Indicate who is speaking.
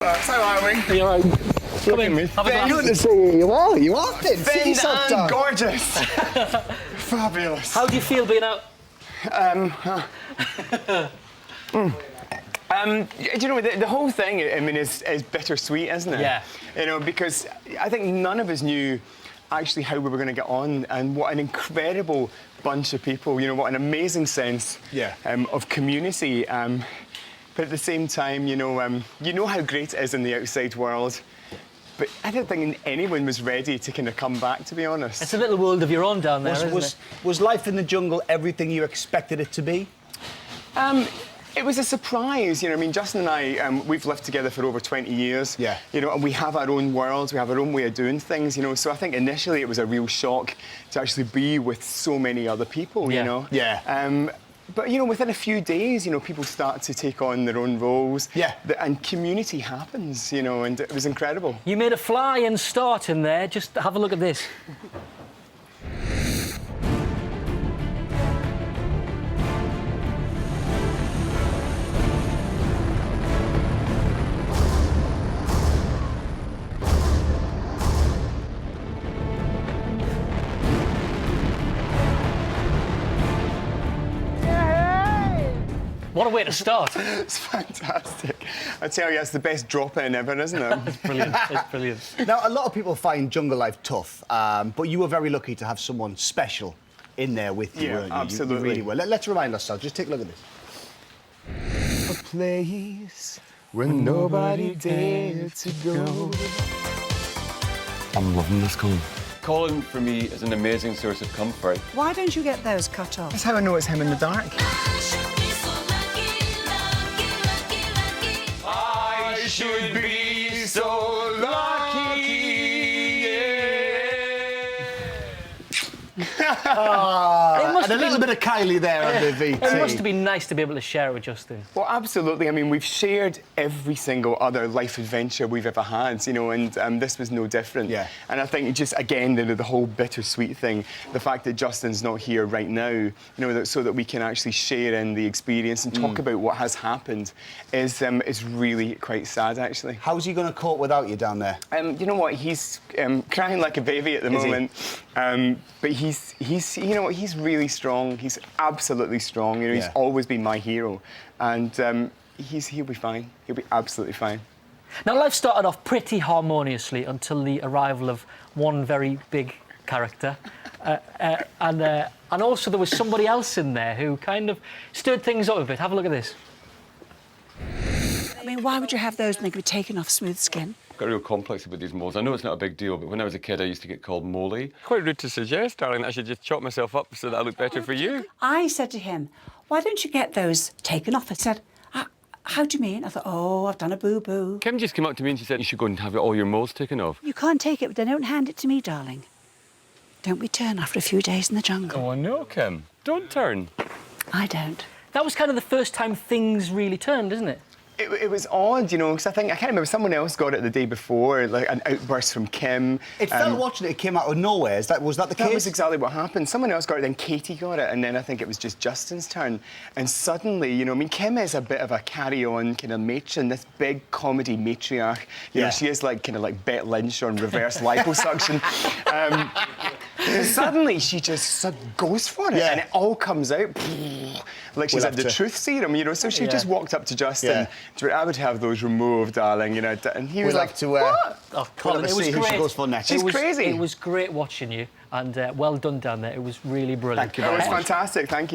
Speaker 1: How are we?
Speaker 2: Are you all right? Come in. Have a glass.
Speaker 1: Good to see you. You are thin.
Speaker 3: Thin and gorgeous. Fabulous.
Speaker 2: How do you feel being out?
Speaker 3: Do you know, the whole thing, I mean, is bittersweet, isn't it?
Speaker 2: Yeah.
Speaker 3: You know, because I think none of us knew actually how we were going to get on, and what an incredible bunch of people, you know, what an amazing sense of community. But at the same time, you know how great it is in the outside world. But I don't think anyone was ready to kind of come back, to be honest.
Speaker 2: It's a little world of your own down there, isn't it?
Speaker 1: Was life in the jungle everything you expected it to be?
Speaker 3: It was a surprise, you know. I mean, Justin and I, we've lived together for over 20 years.
Speaker 1: Yeah.
Speaker 3: You know, and we have our own worlds, we have our own way of doing things, you know. So I think initially it was a real shock to actually be with so many other people, you know.
Speaker 1: Yeah.
Speaker 3: But, you know, within a few days, you know, people start to take on their own roles.
Speaker 1: Yeah.
Speaker 3: And community happens, you know, and it was incredible.
Speaker 2: You made a flying start in there. Just have a look at this. What a way to start.
Speaker 3: It's fantastic. I tell you, it's the best drop-in ever, isn't it?
Speaker 2: It's brilliant. It's brilliant.
Speaker 1: Now, a lot of people find jungle life tough, but you were very lucky to have someone special in there with you, weren't you?
Speaker 3: Absolutely.
Speaker 1: You really were. Let's remind ourselves. Just take a look at this.
Speaker 3: A place where nobody dared to go.
Speaker 4: I'm loving this, Colin. Colin, for me, is an amazing source of comfort.
Speaker 5: Why don't you get those cut off?
Speaker 3: That's how I know it's him in the dark. I should be so lucky,
Speaker 1: And a little bit of Kylie there on the VT.
Speaker 2: It must have been nice to be able to share it with Justin.
Speaker 3: Well, absolutely. I mean, we've shared every single other life adventure we've ever had, you know, and this was no different.
Speaker 1: Yeah.
Speaker 3: And I think just, again, the whole bittersweet thing, the fact that Justin's not here right now, you know, so that we can actually share in the experience and talk about what has happened is really quite sad, actually.
Speaker 1: How's he going to cope without you down there?
Speaker 3: You know what? He's crying like a baby at the moment. But he's you know what? He's really strong. He's absolutely strong. You know, he's always been my hero, and he'll be fine. He'll be absolutely fine.
Speaker 2: Now, life started off pretty harmoniously until the arrival of one very big character. And also there was somebody else in there who kind of stirred things up a bit. Have a look at this.
Speaker 5: I mean, why would you have those when they could be taken off smooth skin?
Speaker 4: I've got a real complex about these moles. I know it's not a big deal, but when I was a kid, I used to get called Moley.
Speaker 6: Quite rude to suggest, darling, that I should just chop myself up so that I look better for you.
Speaker 5: I said to him, why don't you get those taken off? I said, how do you mean? I thought, oh, I've done a boo-boo.
Speaker 4: Kim just came up to me and she said, you should go and have all your moles taken off.
Speaker 5: You can't take it, but then don't hand it to me, darling. Don't we turn after a few days in the jungle?
Speaker 4: Oh, no, Kim. Don't turn.
Speaker 5: I don't.
Speaker 2: That was kind of the first time things really turned, isn't it?
Speaker 3: It was odd, you know, because I can't remember, someone else got it the day before, like an outburst from Kim.
Speaker 1: It felt watching it came out of nowhere. Was that the case?
Speaker 3: That was exactly what happened. Someone else got it, then Katie got it, and then I think it was just Justin's turn. And suddenly, you know, I mean, Kim is a bit of a carry-on kind of matron, this big comedy matriarch. You know, she is like kind of like Bet Lynch on reverse liposuction. And suddenly she just goes for it, and it all comes out like she's had the truth serum, you know. So she just walked up to Justin. I would have those removed, darling, you know. And he was like, what?
Speaker 2: Oh, Colin, it was
Speaker 1: see
Speaker 2: great.
Speaker 1: Who she goes for next.
Speaker 3: She's crazy.
Speaker 2: It was great watching you, and well done down there. It was really brilliant.
Speaker 1: Thank you very much.
Speaker 3: It was fantastic, thank you.